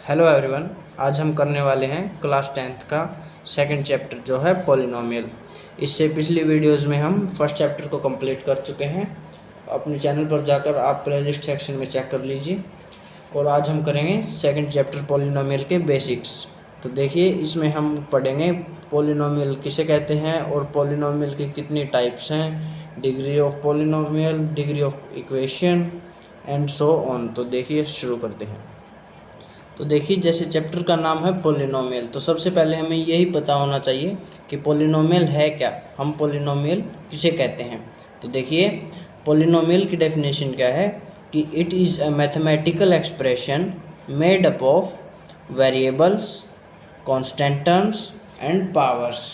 Hello everyone, आज हम करने वाले हैं क्लास 10th का सेकंड चैप्टर जो है पॉलिनोमियल। इससे पिछली वीडियोस में हम फर्स्ट चैप्टर को कंप्लीट कर चुके हैं। अपने चैनल पर जाकर आप प्लेलिस्ट सेक्शन में चेक कर लीजिए। और आज हम करेंगे सेकंड चैप्टर पॉलिनोमियल के बेसिक्स। तो देखिए, इसमें हम पढ़ेंगे पॉलिनोमियल किसे कहते हैं और पॉलिनोमियल की कितनी टाइप्स हैं, degree of polynomial, degree of equation and so on. तो देखिए, शुरू करते हैं। तो देखिए, जैसे चैप्टर का नाम है पॉलिनोमियल, तो सबसे पहले हमें यही पता होना चाहिए कि पॉलिनोमियल है क्या, हम पॉलिनोमियल किसे कहते हैं। तो देखिए, पॉलिनोमियल की डेफिनेशन क्या है कि it is a mathematical expression made up of variables, constant terms and powers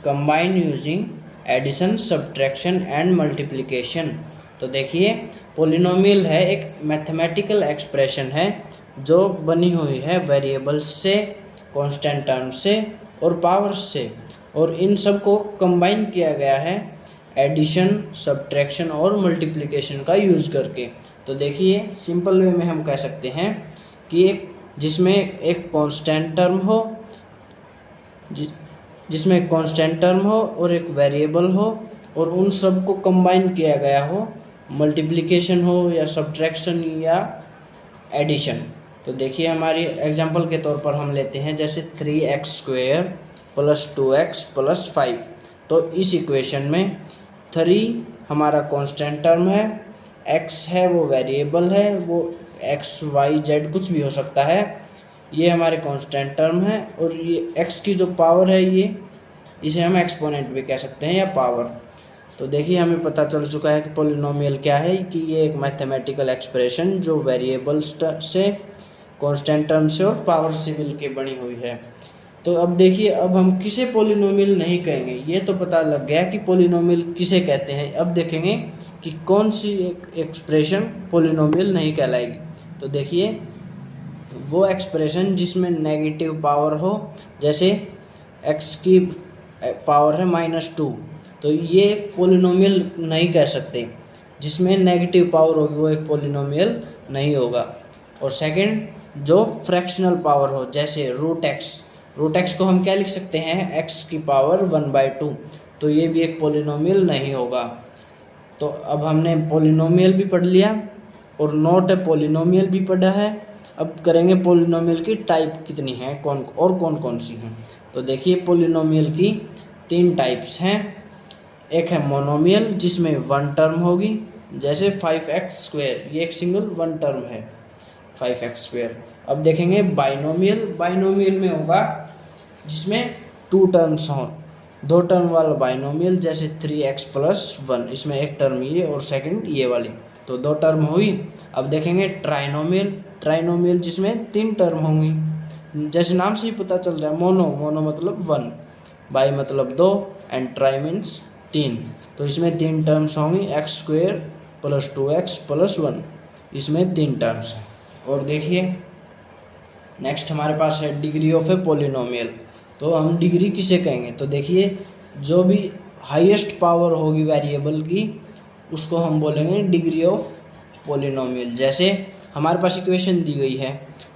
combine using addition, subtraction and multiplication. तो देखिए, पॉलिनोमियल है एक मैथमेटिकल एक्सप्रेशन है जो बनी हुई है वेरिएबल्स से, कांस्टेंट टर्म से और पावर्स से, और इन सब को कंबाइन किया गया है एडिशन, सब्ट्रैक्शन और मल्टीप्लिकेशन का यूज़ करके। तो देखिए, सिंपल वे में हम कह सकते हैं कि एक जिसमें एक कांस्टेंट टर्म हो, जिसमें एक कांस्टेंट टर्म हो और एक वेरिएबल हो, और उन सब को कंबाइन किया गया हो, मल्टीप्लिकेशन हो या सब्ट्रैक्शन या एडिशन। तो देखिए, हमारी एग्जांपल के तौर पर हम लेते हैं जैसे 3x² + 2x + 5। तो इस इक्वेशन में 3 हमारा कांस्टेंट टर्म है, x है वो वेरिएबल है, वो x y z कुछ भी हो सकता है, ये हमारे कांस्टेंट टर्म है, और ये x की जो पावर है ये इसे हम एक्सपोनेंट भी कह सकते हैं या पावर। तो देखिए, हमें पता चल चुका है कि पॉलिनोमियल क्या है, कि ये एक मैथमेटिकल एक्सप्रेशन जो वेरिएबल्स से, कांस्टेंट टर्म से और पावर से मिलके बनी हुई है। तो अब देखिए, अब हम किसे पॉलिनोमियल नहीं कहेंगे, ये तो पता लग गया कि पॉलिनोमियल किसे कहते हैं। अब देखेंगे कि कौन सी एक एक्सप्रेशन पॉलिनोमियल नहीं कहलाएगी। तो देखिए, वो एक्सप्रेशन जिसमें नेगेटिव पावर हो, जैसे x की पावर है -2, तो ये पॉलिनोमियल नहीं कह सकते। जिसमें नेगेटिव पावर होगी वो एक पॉलिनोमियल नहीं होगा। और सेकंड, जो फ्रैक्शनल पावर हो, जैसे √x को हम क्या लिख सकते हैं, x की पावर 1/2, तो ये भी एक पॉलिनोमियल नहीं होगा। तो अब हमने पॉलिनोमियल भी पढ़ लिया और नॉट ए पॉलिनोमियल भी पढ़ा है। अब करेंगे पॉलिनोमियल की टाइप कितनी है, कौन कौन सी हैं। तो देखिए, पॉलिनोमियल की 3 टाइप्स हैं। एक है मोनोमियल, जिसमें 1 टर्म होगी, जैसे 5x², ये एक सिंगल 1 टर्म है 5x²। अब देखेंगे बाइनोमियल में होगा जिसमें 2 टर्म्स हों, 2 टर्म वाला बाइनोमियल, जैसे 3x + 1, इसमें एक टर्म ये और सेकंड ये वाली, तो 2 टर्म हुई। अब देखेंगे ट्राइनोमियल जिसमें 3 टर्म होंगी, जैसे नाम से ही पता चल रहा है, मोनो मतलब 1, बाई मतलब 2 एंड ट्राई मीन्स 3, तो इसमें 3 टर्म्स होंगी, x² + 2x + 1, इसमें 3 टर्म्स हैं। और देखिए, नेक्स्ट हमारे पास है डिग्री ऑफ ए पॉलिनोमियल। तो हम डिग्री किसे कहेंगे, तो देखिए, जो भी हाईएस्ट पावर होगी वेरिएबल की, उसको हम बोलेंगे डिग्री ऑफ पॉलिनोमियल। जैसे हमारे पास इक्वेशन दी गई है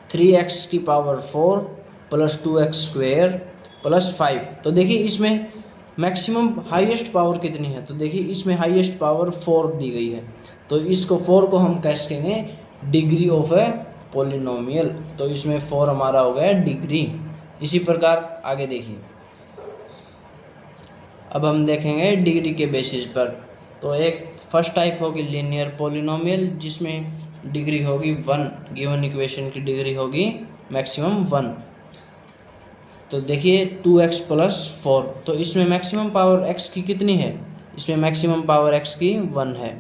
3x की पावर 4 + 2x² + 5। तो देखिए, इसमें मैक्सिमम हाईएस्ट पावर कितनी है, तो देखिए इसमें हाईएस्ट पावर 4 दी गई है, तो इसको 4 को हम कैसे कहेंगे, डिग्री ऑफ ए पॉलिनोमियल। तो इसमें 4 हमारा हो गया डिग्री। इसी प्रकार आगे देखिए, अब हम देखेंगे डिग्री के बेसिस पर। तो एक फर्स्ट टाइप होगी लीनियर पॉलिनोमियल, जिसमें डिग्री होगी 1, गिवन इक्वेशन की डिग्री होगी मैक्सिमम 1। तो देखिए 2x + 4, तो इसमें मैक्सिमम पावर x की कितनी है, इसमें मैक्सिमम पावर x की 1 है,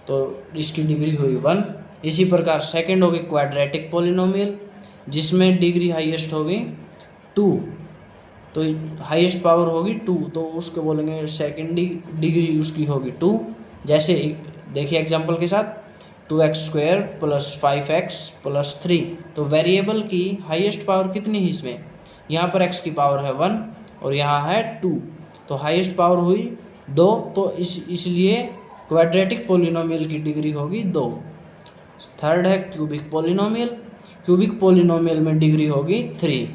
तो इसकी डिग्री हुई 1। इसी प्रकार सेकंड होगी क्वाड्रेटिक पॉलिनोमियल, जिसमें डिग्री हाईएस्ट होगी 2, तो हाईएस्ट पावर होगी 2, तो उसको बोलेंगे सेकंड डिग्री उसकी होगी 2। जैसे देखिए एग्जांपल के साथ 2x² + 5x + 3, तो वेरिएबल की हाईएस्ट पावर कितनी है इसमें, यहाँ पर x की पावर है 1 और यहाँ है 2, तो हाईएस्ट पावर हुई 2, तो इसलिए क्वाड्रेटिक पॉलिनोमियल की डिग्री होगी 2। थर्ड है क्यूबिक पॉलिनोमियल, क्यूबिक पॉलिनोमियल में डिग्री होगी 3।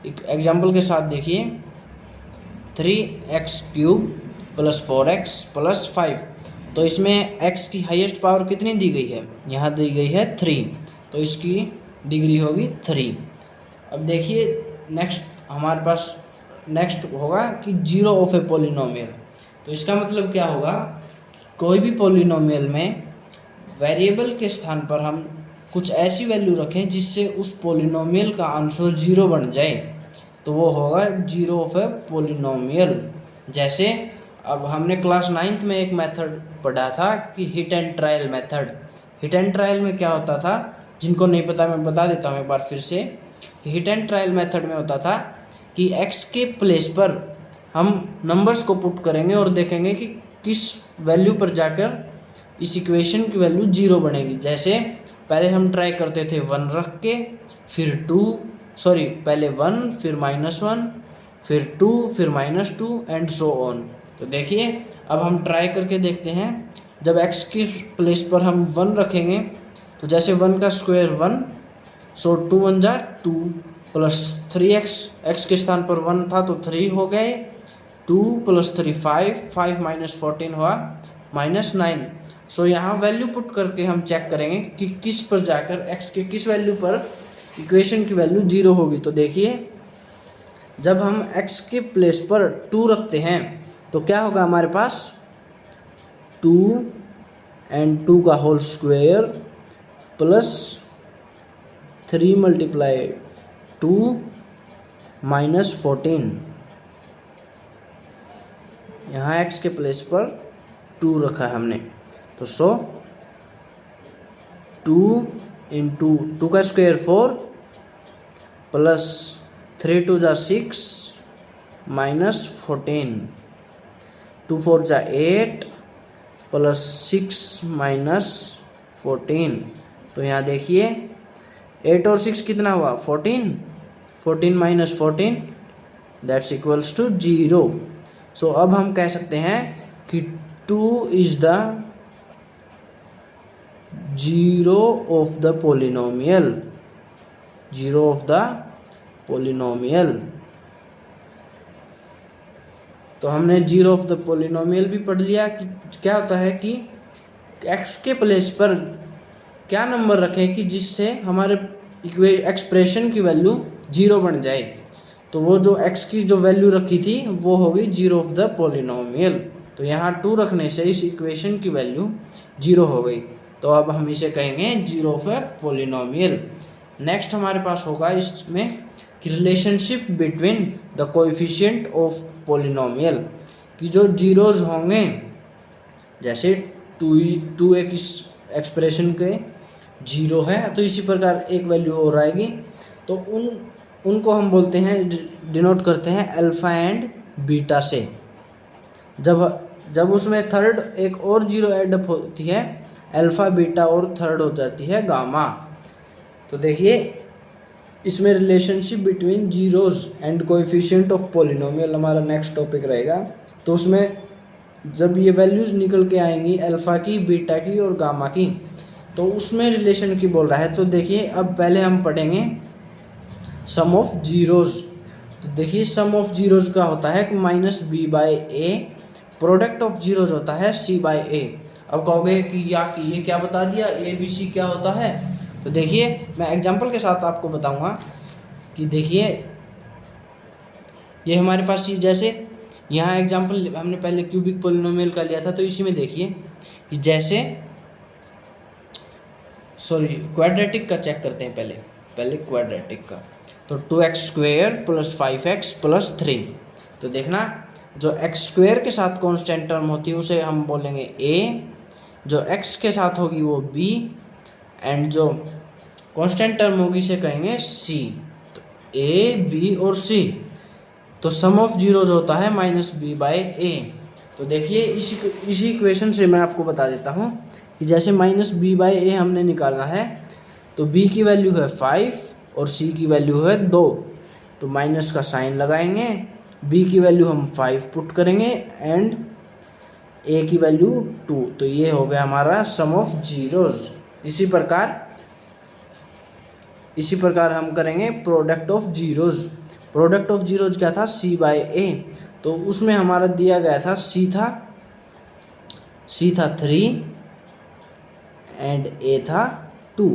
एक एग्जाम्पल के साथ देखिए, 3x³ + 4x + 5। तो इसमें x की हाईएस्ट पावर कितनी दी गई है, यहाँ दी गई है 3, तो इसकी डिग्री होगी 3। अब देखिए नेक्स्ट हमारे पास नेक्स्ट होगा कि 0 ऑफ ए पॉलिनोमियल। तो इसका मतलब क्या होगा, कोई भी पॉलिनोमियल में वेरिएबल के स्थान पर हम कुछ ऐसी वैल्यू रखें जिससे उस पॉलिनोमियल का आंसर 0 बन जाए, तो वो होगा 0 ऑफ ए पॉलिनोमियल। जैसे अब हमने क्लास 9th में एक मेथड पढ़ा था कि hit and trial method. Hit and trial में क्या होता था, जिनको नहीं पता मैं बता देता हूँ एक बार फिर से। हिट एंड ट्रायल मेथड में होता था कि x के प्लेस पर हम नंबर्स को पुट करेंगे और देखेंगे कि किस वैल्यू पर जाकर इस इक्वेशन की वैल्यू 0 बनेगी। जैसे पहले हम ट्राई करते थे 1 रख के, फिर पहले 1 फिर -1 फिर 2 फिर -2 एंड सो ऑन। तो देखिए अब हम ट्राई करके देखते हैं। जब x की प्लेस पर हम 1 रखेंगे तो जैसे 1 का स्क्वायर 1, सो 2 1 जा 2 + 3x, x के स्थान पर 1 था तो 3 हो गए, 2 + 3 5, 5 - 14 हुआ -9। सो यहाँ वैल्यू पुट करके हम चेक करेंगे कि किस पर जाकर x के किस वैल्यू पर इक्वेशन की वैल्यू 0 होगी। तो देखिए जब हम x के प्लेस पर 2 रखते हैं तो क्या होगा हमारे पास, 2 and 2 का होल स्क्वायर प्लस 3 × 2 -14। यहाँ x के प्लेस पर 2 रखा है हमने, तो 2 × 2 का स्क्वायर 4 प्लस 3 2 जा 6 -14, 2 4 जा 8 प्लस 6 -14। तो यहाँ देखिए 8 और 6 कितना हुआ, 14, 14 - 14 दैट्स इक्वल्स टू 0। सो अब हम कह सकते हैं कि 2 is the 0 of the polynomial, 0 of the polynomial. तो हमने 0 ऑफ द पॉलिनोमियल भी पढ़ लिया कि क्या होता है कि x के प्लेस पर क्या नंबर रखें कि जिससे हमारे एक्सप्रेशन की वैल्यू 0 बन जाए। तो वो जो x की जो वैल्यू रखी थी वो होगी 0 ऑफ द पॉलिनोमियल। तो यहाँ 2 रखने से इस इक्वेशन की वैल्यू 0 हो गई। तो अब हम इसे कहेंगे 0 ऑफ ए पॉलिनोमियल। नेक्स्ट हमारे पास होगा इसमें कि relationship between the coefficient of polynomial, कि जो जीरोज होंगे, जैसे 2 एक एक्सप्रेशन के 0 है तो इसी प्रकार एक वैल्यू और आएगी, तो उनको हम बोलते हैं, डिनोट करते हैं अल्फ़ा एंड बीटा से। जब उसमें थर्ड एक और 0 एडअप होती है, अल्फ़ा बीटा और थर्ड हो जाती है गामा। तो देखिए इसमें relationship between zeros and coefficient of polynomial हमारा नेक्स्ट टॉपिक रहेगा। तो उसमें जब ये वैल्यूज़ निकल के आएंगी अल्फ़ा की, बीटा की और गामा की, तो उसमें रिलेशन की बोल रहा है। तो देखिए अब पहले हम पढ़ेंगे सम ऑफ जीरोज। तो देखिए सम ऑफ जीरोज का होता है कि -b/a, प्रोडक्ट ऑफ जीरोज होता है c/a। अब कहोगे कि ये क्या बता दिया, a b c क्या होता है। तो देखिए मैं एग्जांपल के साथ आपको बताऊंगा कि देखिए ये हमारे पास चीज़, जैसे यहाँ एग्जांपल हमने पहले क्यूबिक पॉलिनोमियल का लिया था, तो इसी में देखिए कि जैसे क्वाड्रेटिक का चेक करते हैं पहले क्वाड्रेटिक का। तो 2x² + 5x + 3। तो देखना जो x² के साथ कांस्टेंट टर्म होती है उसे हम बोलेंगे a, जो x के साथ होगी वो b, एंड जो कांस्टेंट टर्म होगी इसे कहेंगे c। तो a, b और c। तो सम ऑफ जीरोज होता है -b/a। तो देखिए इसी इक्वेशन से मैं आपको बता देता हूँ कि जैसे -b/a हमने निकालना है, तो b की वैल्यू है 5 और c की वैल्यू है 2। तो माइनस का साइन लगाएंगे, b की वैल्यू हम 5 पुट करेंगे एंड a की वैल्यू 2। तो ये हो गया हमारा सम ऑफ जीरोज। इसी प्रकार इसी प्रकार हम करेंगे product of zeros. Product of zeros क्या था, सी बाय ए, तो उसमें हमारा दिया गया था सी था 3 एंड ए था 2।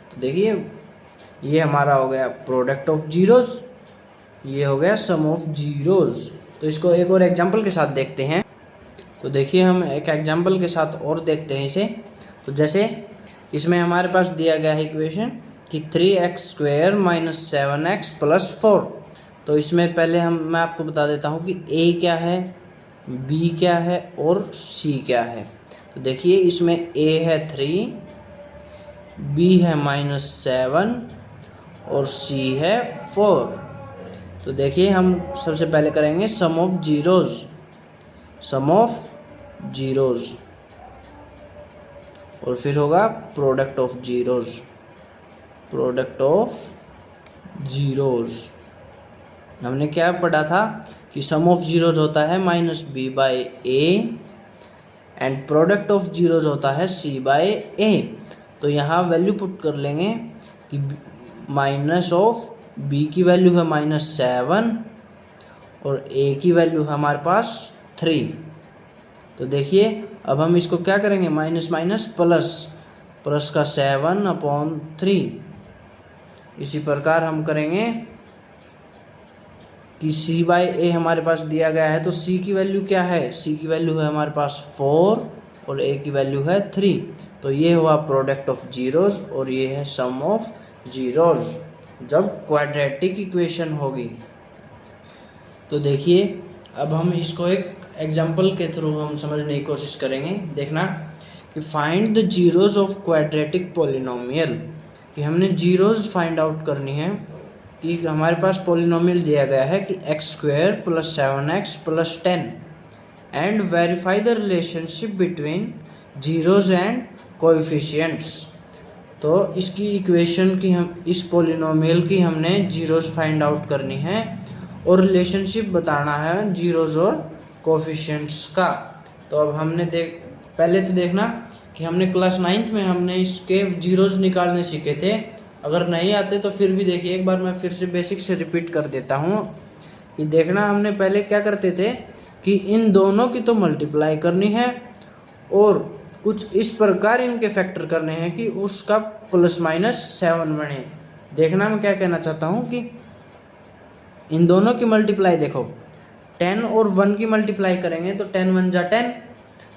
तो देखिए ये हमारा हो गया प्रोडक्ट ऑफ जीरोज, ये हो गया सम ऑफ जीरोज। तो इसको एक और एग्जांपल के साथ देखते हैं। तो देखिए हम एक एग्जांपल के साथ और देखते हैं इसे। तो जैसे इसमें हमारे पास दिया गया है इक्वेशन कि 3x² - 7x + 4। तो इसमें पहले मैं आपको बता देता हूँ कि a क्या है, b क्या है और c क्या है। तो देखिए इसमें a है 3, b है -7 और c है 4। तो देखिए हम सबसे पहले करेंगे सम ऑफ जीरोज और फिर होगा प्रोडक्ट ऑफ जीरोज। हमने क्या पढ़ा था कि सम ऑफ जीरोज होता है -b/a and product of zeros होता है c/a। तो यहाँ वैल्यू पुट कर लेंगे कि माइनस ऑफ b की वैल्यू है -7 और a की वैल्यू है हमारे पास 3। तो देखिए अब हम इसको क्या करेंगे, माइनस माइनस प्लस का 7/3। इसी प्रकार हम करेंगे कि c/a हमारे पास दिया गया है, तो c की वैल्यू क्या है, c की वैल्यू है हमारे पास 4 और a की वैल्यू है 3। तो ये हुआ प्रोडक्ट ऑफ जीरोज और ये है सम ऑफ जीरोज जब क्वाड्रेटिक इक्वेशन होगी। तो देखिए अब हम इसको एक एग्जाम्पल के थ्रू हम समझने की कोशिश करेंगे। देखना कि find the zeros of quadratic polynomial, कि हमने जीरोज फाइंड आउट करनी है कि हमारे पास पॉलिनोमियल दिया गया है कि x² + 7x + 10 and verify the relationship between zeros and coefficients. तो इसकी इक्वेशन की हम इस पॉलिनोमियल की हमने जीरोज फाइंड आउट करनी है और रिलेशनशिप बताना है जीरोज और कोएफिशिएंट्स का। तो अब हमने पहले तो देखना कि हमने क्लास 9th में हमने इसके जीरोज निकालने सीखे थे। अगर नहीं आते तो फिर भी देखिए, एक बार मैं फिर से बेसिक से रिपीट कर देता हूँ कि देखना हमने पहले क्या करते थे कि इन दोनों की तो मल्टीप्लाई करनी है और कुछ इस प्रकार इनके फैक्टर करने हैं कि उसका ±7 बने। देखना मैं क्या कहना चाहता हूँ कि इन दोनों की मल्टीप्लाई देखो, 10 और 1 की मल्टीप्लाई करेंगे तो 10 1 जा 10।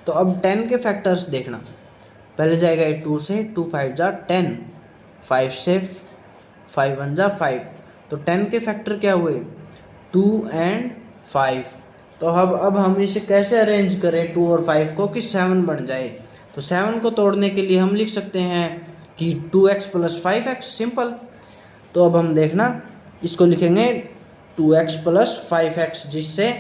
तो अब 10 के फैक्टर्स देखना, पहले जाएगा 2 से, 2 5 जा 10, 5 से 5 1 जा 5। तो 10 के फैक्टर क्या हुए, 2 एंड 5। तो अब हम इसे कैसे अरेंज करें 2 और 5 को कि 7 बन जाए। तो 7 को तोड़ने के लिए हम लिख सकते हैं कि 2x + 5x, सिंपल। तो अब हम देखना इसको लिखेंगे 2x + 5x, जिससे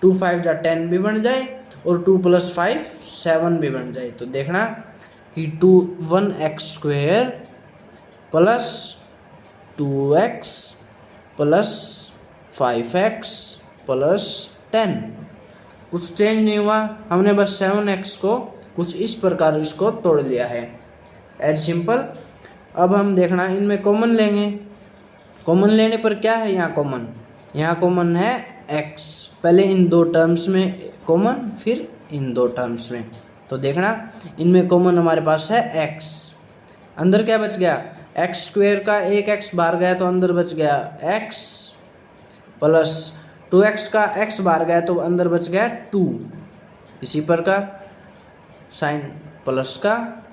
2 5 जा 10 भी बन जाए और 2 + 5 7 भी बन जाए। तो देखना कि 1x² + 2x + 5x + 10, कुछ चेंज नहीं हुआ, हमने बस 7x को कुछ इस प्रकार इसको तोड़ लिया है, एज सिंपल। अब हम देखना इनमें कॉमन लेंगे, कॉमन लेने पर क्या है, यहाँ कॉमन है x, पहले इन दो टर्म्स में कॉमन फिर इन दो टर्म्स में। तो देखना इनमें कॉमन हमारे पास है x, अंदर क्या बच गया, x² का एक x बाहर गया तो अंदर बच गया x, प्लस 2x का x बाहर गया तो अंदर बच गया 2। इसी प्रकार साइन प्लस का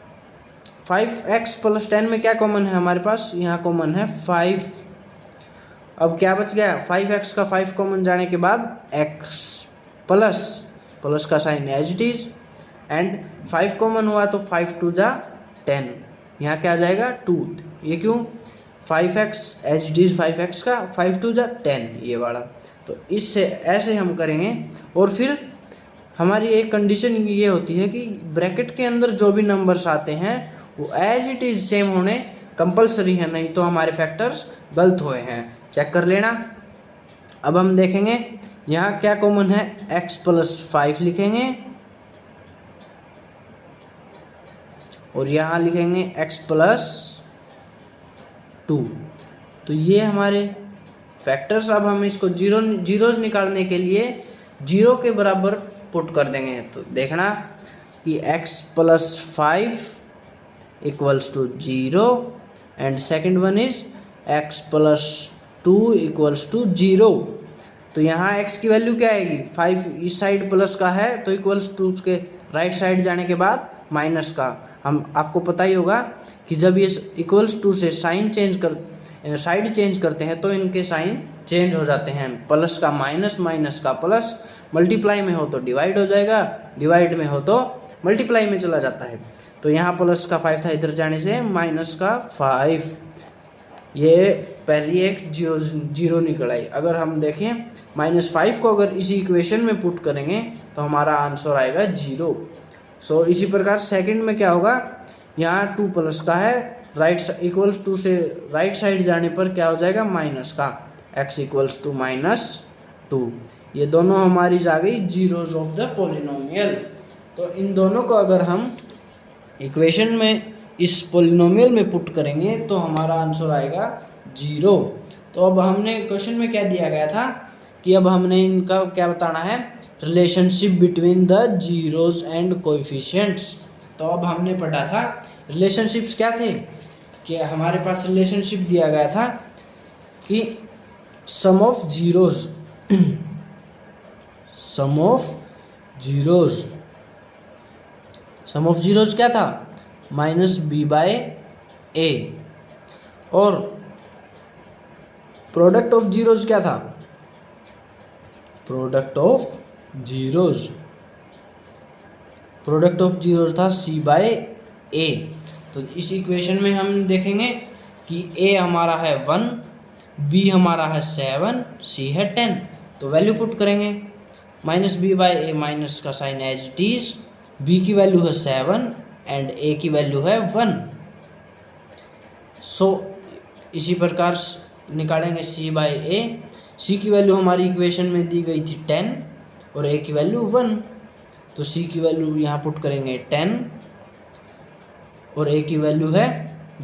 5x + 10 में क्या कॉमन है हमारे पास, यहाँ कॉमन है 5। अब क्या बच गया, 5x का 5 कॉमन जाने के बाद x प्लस का sign as it is and 5 common हुआ तो 5 2 जा 10, यहाँ क्या आ जाएगा 2। ये क्यों, 5x as it is 5x का 5 2 जा 10 ये वाला। तो इससे ऐसे हम करेंगे और फिर हमारी एक कंडीशन ये होती है कि ब्रैकेट के अंदर जो भी नंबर्स आते हैं वो एज इट इज सेम होने कंपलसरी है, नहीं तो हमारे फैक्टर्स गलत हुए हैं, चेक कर लेना। अब हम देखेंगे यहाँ क्या कॉमन है, x + 5 लिखेंगे और यहाँ लिखेंगे x + 2। तो ये हमारे फैक्टर्स। अब हम इसको जीरोज निकालने के लिए 0 के बराबर पुट कर देंगे। तो देखना कि x + 5 = 0 and second one is x + 2 = 0। तो यहाँ x की वैल्यू क्या आएगी, 5 इस साइड प्लस का है तो =2 के राइट साइड जाने के बाद माइनस का। हम आपको पता ही होगा कि जब ये =2 से साइन साइड चेंज करते हैं तो इनके साइन चेंज हो जाते हैं। प्लस का माइनस, माइनस का प्लस, मल्टीप्लाई में हो तो डिवाइड हो जाएगा, डिवाइड में हो तो मल्टीप्लाई में चला जाता है। तो यहाँ प्लस का 5 था, इधर जाने से माइनस का 5, ये पहली एक जीरो निकल आई। अगर हम देखें -5 को अगर इसी इक्वेशन में पुट करेंगे तो हमारा आंसर आएगा 0। सो इसी प्रकार सेकंड में क्या होगा, यहाँ 2 प्लस का है, =2 से राइट साइड जाने पर क्या हो जाएगा, माइनस का, x = -2। ये दोनों हमारी जा गई जीरोज ऑफ द पॉलिनोमियल। तो इन दोनों को अगर हम इक्वेशन में इस पॉलिनोमियल में पुट करेंगे तो हमारा आंसर आएगा 0। तो अब हमने क्वेश्चन में क्या दिया गया था कि अब हमने इनका क्या बताना है, relationship between the zeros and coefficients. तो अब हमने पढ़ा था रिलेशनशिप्स क्या थे कि हमारे पास रिलेशनशिप दिया गया था कि सम ऑफ जीरोज क्या था, -b/a, और प्रोडक्ट ऑफ जीरोज क्या था, प्रोडक्ट ऑफ जीरोज था c/a। तो इस इक्वेशन में हम देखेंगे कि a हमारा है 1, b हमारा है 7, c है 10। तो वैल्यू पुट करेंगे, -b/a माइनस का sign as it is, b की वैल्यू है 7 एंड a की वैल्यू है 1। सो इसी प्रकार निकालेंगे c/a। c की वैल्यू हमारी इक्वेशन में दी गई थी 10 और a की वैल्यू 1। तो c की वैल्यू यहाँ पुट करेंगे 10 और a की वैल्यू है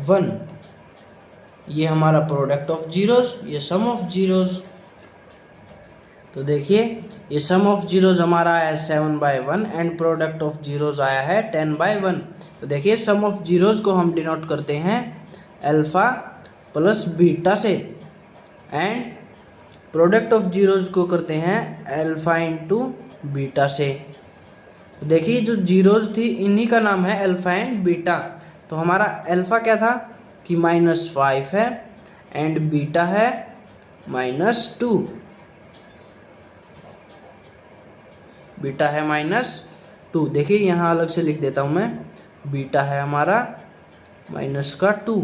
1। ये हमारा प्रोडक्ट ऑफ जीरोज, ये सम ऑफ जीरोज। तो देखिए ये सम ऑफ जीरोज हमारा आया है 7/1 एंड प्रोडक्ट ऑफ जीरोज आया है 10/1। तो देखिए सम ऑफ जीरोज को हम डिनोट करते हैं अल्फा प्लस बीटा से एंड प्रोडक्ट ऑफ जीरोज को करते हैं अल्फा इंटू बीटा से। तो देखिए जो जीरोज थी इन्हीं का नाम है अल्फा एंड बीटा। तो हमारा अल्फा क्या था कि -5 है एंड बीटा है -2, बीटा है -2। देखिए यहाँ अलग से लिख देता हूँ मैं, बीटा है हमारा -2।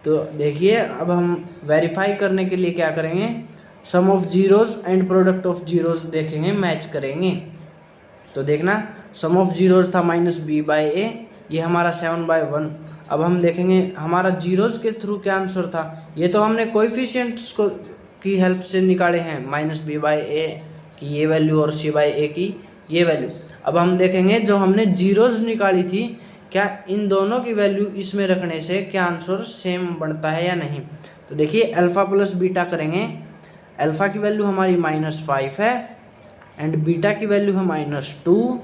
तो देखिए अब हम वेरीफाई करने के लिए क्या करेंगे, sum of zeros and product of zeros देखेंगे, मैच करेंगे। तो देखना सम ऑफ जीरोज था -b/a, ये हमारा 7/1। अब हम देखेंगे हमारा जीरोज के थ्रू क्या आंसर था, ये तो हमने कोएफिशिएंट्स को की हेल्प से निकाले हैं, -b/a की ये वैल्यू और c/a की ये वैल्यू। अब हम देखेंगे जो हमने जीरोज निकाली थी क्या इन दोनों की वैल्यू इसमें रखने से क्या आंसर सेम बनता है या नहीं। तो देखिए अल्फा प्लस बीटा करेंगे, अल्फा की वैल्यू हमारी -5 है एंड बीटा की वैल्यू है -2।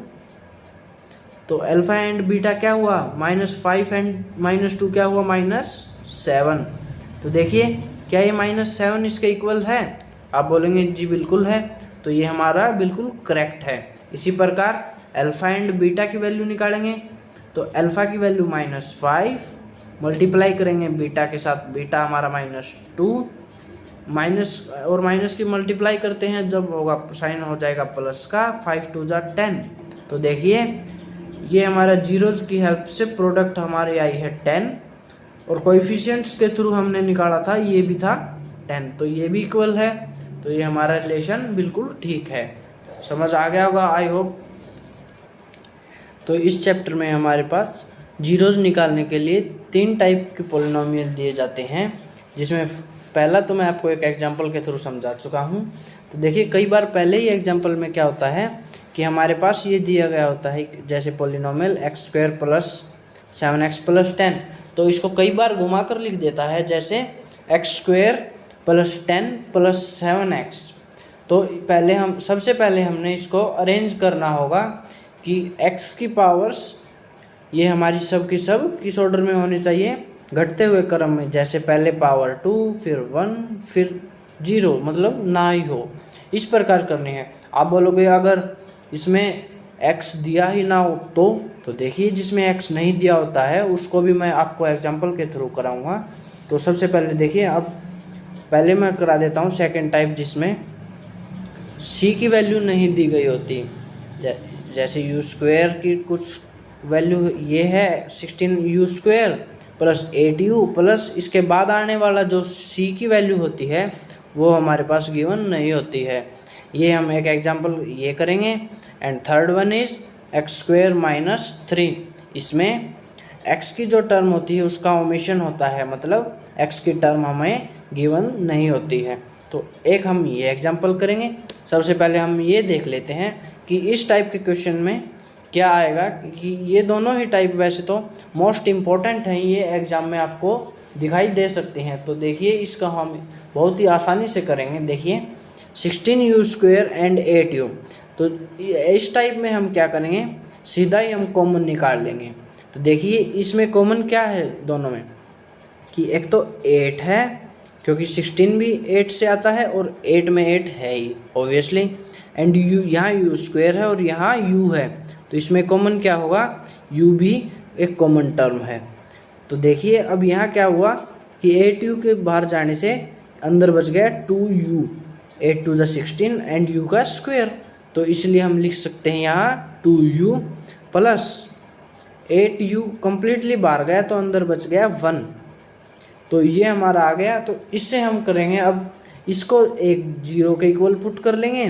तो अल्फा एंड बीटा क्या हुआ, -5 एंड -2 क्या हुआ, -7। तो देखिए क्या ये -7 इसके इक्वल है, आप बोलेंगे जी बिल्कुल है। तो ये हमारा बिल्कुल करेक्ट है। इसी प्रकार अल्फा एंड बीटा की वैल्यू निकालेंगे। तो अल्फा की वैल्यू -5 मल्टीप्लाई करेंगे बीटा के साथ, बीटा हमारा -2, माइनस और माइनस की मल्टीप्लाई करते हैं जब होगा साइन हो जाएगा प्लस का, 5 2 जा 10। तो देखिए ये हमारा जीरोज की हेल्प से प्रोडक्ट हमारी आई है 10 और कोएफिशिएंट्स के थ्रू हमने निकाला था ये भी था 10, तो ये भी इक्वल है। तो ये हमारा रिलेशन बिल्कुल ठीक है। समझ आ गया होगा आई होप। तो इस चैप्टर में हमारे पास जीरोज निकालने के लिए 3 टाइप के पॉलिनोमियल दिए जाते हैं, जिसमें पहला तो मैं आपको एक एग्जांपल के थ्रू समझा चुका हूँ। तो देखिए कई बार पहले ही एग्जांपल में क्या होता है कि हमारे पास ये दिया गया होता है जैसे पॉलिनोमियल x² + 7x + 10। तो तो इसको कई बार घुमा कर लिख देता है, जैसे x² + 10 + 7x। तो सबसे पहले हमने इसको अरेंज करना होगा कि x की पावर्स ये हमारी सब की सब किस ऑर्डर में होनी चाहिए, घटते हुए क्रम में, जैसे पहले पावर 2, फिर 1, फिर 0, मतलब ना ही हो, इस प्रकार करनी है। आप बोलोगे अगर इसमें x दिया ही ना हो तो देखिए, जिसमें x नहीं दिया होता है उसको भी मैं आपको एग्जांपल के थ्रू कराऊंगा। तो सबसे पहले देखिए, अब पहले मैं करा देता हूँ सेकंड टाइप, जिसमें c की वैल्यू नहीं दी गई होती। जैसे u² की कुछ वैल्यू ये है 16u² + 8u प्लस इसके बाद आने वाला जो c की वैल्यू होती है वो हमारे पास गिवन नहीं होती है। ये हम एक एग्जांपल ये करेंगे। And third one is x² - 3। इसमें x की जो टर्म होती है उसका ओमिशन होता है, मतलब x की टर्म हमें गिवन नहीं होती है। तो एक हम ये एग्जांपल करेंगे। सबसे पहले हम ये देख लेते हैं कि इस टाइप के क्वेश्चन में क्या आएगा, कि ये दोनों ही टाइप वैसे तो मोस्ट इम्पोर्टेंट हैं, ये एग्जाम में आपको दिखाई दे सकते हैं। तो देखिए, इसका हम बहुत ही आसानी से करेंगे। देखिए 16u² एंड 8u। तो इस टाइप में हम क्या करेंगे, सीधा ही हम कॉमन निकाल लेंगे। तो देखिए इसमें कॉमन क्या है दोनों में, कि एक तो 8 है, क्योंकि 16 भी 8 से आता है और 8 में 8 है ही ऑब्वियसली। एंड u, यहाँ u² है और यहाँ u है, तो इसमें कॉमन क्या होगा, u भी एक कॉमन टर्म है। तो देखिए अब यहाँ क्या हुआ कि 8u के बाहर जाने से अंदर बच गया 2u, 8 × 16 एंड u का स्क्वायर। तो इसलिए हम लिख सकते हैं यहाँ 2u प्लस 8u कम्प्लीटली बाहर गया तो अंदर बच गया 1। तो ये हमारा आ गया। तो इससे हम करेंगे, अब इसको एक 0 के इक्वल पुट कर लेंगे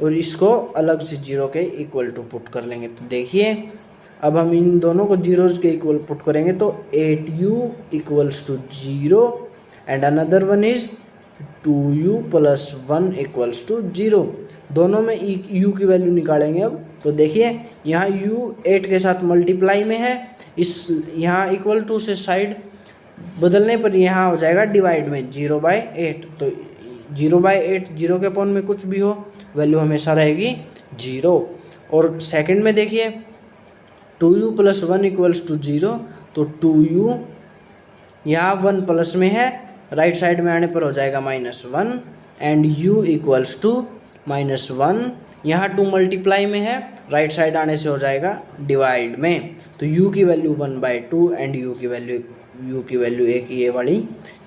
और इसको अलग से 0 के इक्वल टू पुट कर लेंगे। तो देखिए अब हम इन दोनों को 0 के इक्वल पुट करेंगे तो 8u = 0 and another one is 2u + 1 = 0। दोनों में u की वैल्यू निकालेंगे अब। तो देखिए यहाँ u 8 के साथ मल्टीप्लाई में है, इस यहाँ = से साइड बदलने पर यहाँ हो जाएगा डिवाइड में 0/8। तो 0/8, 0 के अपॉन में कुछ भी हो वैल्यू हमेशा रहेगी 0। और सेकंड में देखिए 2u + 1 = 0, तो 2u यहाँ 1 प्लस में है, राइट साइड में आने पर हो जाएगा -1 एंड u = -1। यहाँ 2 मल्टीप्लाई में है, राइट साइड आने से हो जाएगा डिवाइड में। तो u की वैल्यू 1/2 एंड u की वैल्यू एक ये वाली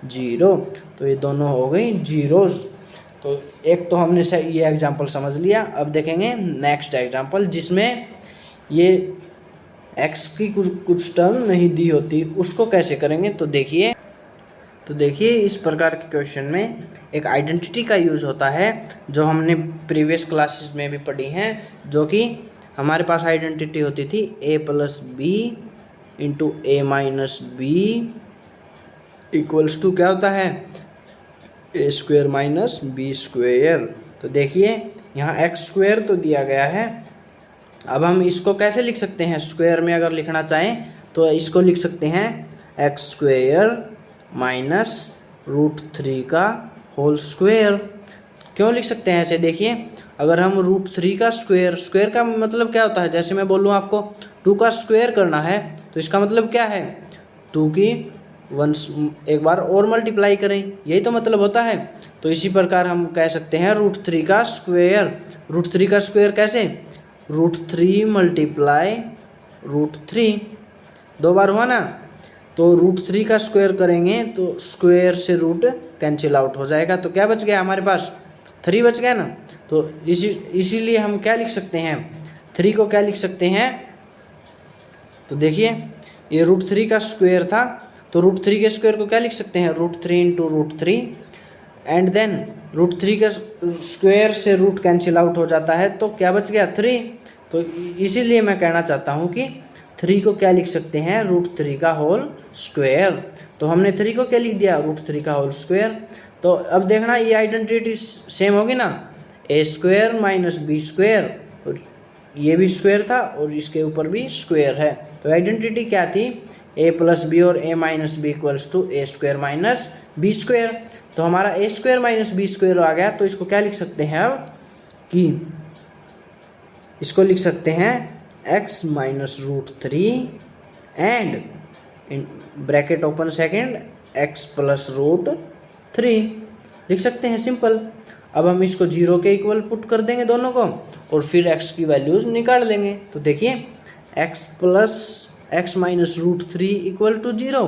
0। तो ये दोनों हो गई जीरोस। तो एक तो हमने ये एग्जांपल समझ लिया। अब देखेंगे नेक्स्ट एग्जांपल, जिसमें ये x की कुछ टर्म नहीं दी होती, उसको कैसे करेंगे। तो देखिए इस प्रकार के क्वेश्चन में एक आइडेंटिटी का यूज़ होता है, जो हमने प्रीवियस क्लासेस में भी पढ़ी हैं, जो कि हमारे पास आइडेंटिटी होती थी a + b × a - b = क्या होता है, a² - b²। तो देखिए यहाँ x² तो दिया गया है। अब हम इसको कैसे लिख सकते हैं, स्क्वायर में अगर लिखना चाहें तो इसको लिख सकते हैं x² - √3 का होल स्क्वायर। क्यों लिख सकते हैं ऐसे, देखिए अगर हम √3 का स्क्वायर का मतलब क्या होता है, जैसे मैं बोलूँ आपको 2 का स्क्वायर करना है तो इसका मतलब क्या है, 2 की 1 एक बार और मल्टीप्लाई करें, यही तो मतलब होता है। तो इसी प्रकार हम कह सकते हैं √3 का स्क्वायर। √3 का स्क्वायर कैसे, √3 × √3, 2 बार हुआ ना। तो √3 का स्क्वायर करेंगे तो स्क्वायर से रूट कैंसिल आउट हो जाएगा, तो क्या बच गया हमारे पास, 3 बच गया ना। तो इसीलिए हम क्या लिख सकते हैं, 3 को क्या लिख सकते हैं। तो देखिए ये √3 का स्क्वायर था, तो √3 के स्क्वायर को क्या लिख सकते हैं, √3 × √3 एंड देन √3 का स्क्वायर से रूट कैंसिल आउट हो जाता है, तो क्या बच गया 3। तो इसीलिए मैं कहना चाहता हूँ कि 3 को क्या लिख सकते हैं, √3 का होल स्क्वायर। तो हमने 3 को क्या लिख दिया, √3 का होल स्क्वायर। तो अब देखना ये आइडेंटिटी सेम होगी ना, a² - b², और ये भी स्क्वायर था और इसके ऊपर भी स्क्वायर है। तो आइडेंटिटी क्या थी, ए प्लस बी और A minus B equals to A square minus B square. तो हमारा A square minus B square आ गया। तो इसको क्या लिख सकते हैं अब कि इसको लिख सकते हैं x minus root 3 and in bracket open second x plus root 3 लिख सकते हैं, सिंपल। अब हम इसको 0 के इक्वल पुट कर देंगे दोनों को और फिर x की वैल्यूज निकाल लेंगे। तो देखिए x minus root 3 equal to 0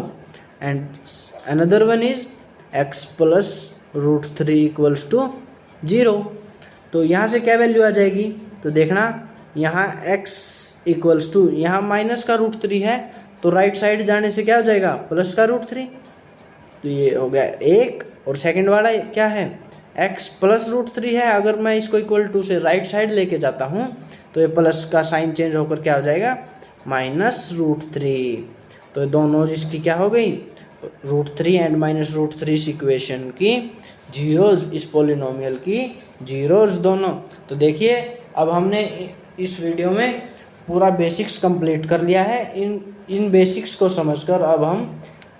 and another one is x plus root 3 equals to 0। तो यहाँ से क्या वैल्यू आ जाएगी, तो देखना यहाँ x इक्वल्स टू, यहाँ माइनस का रूट 3 है तो राइट साइड जाने से क्या हो जाएगा, प्लस का रूट 3। तो ये हो गया 1 और सेकंड वाला क्या है, x प्लस रूट 3 है। अगर मैं इसको इक्वल टू से राइट साइड लेके जाता हूँ तो ये प्लस का साइन चेंज होकर क्या हो जाएगा, माइनस रूट 3। तो दोनों इसकी क्या हो गई, रूट 3 एंड माइनस रूट 3 इस इक्वेशन की जीरोज, इस पोलिनोमियल की जीरोज दोनों। तो देखिए अब हमने इस वीडियो में पूरा बेसिक्स कंप्लीट कर लिया है। इन बेसिक्स को समझकर अब हम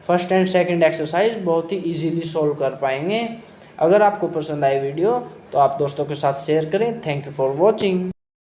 फर्स्ट एंड सेकंड एक्सरसाइज बहुत ही इजीली सॉल्व कर पाएंगे। अगर आपको पसंद आई वीडियो तो आप दोस्तों के साथ शेयर करें। Thank you for watching.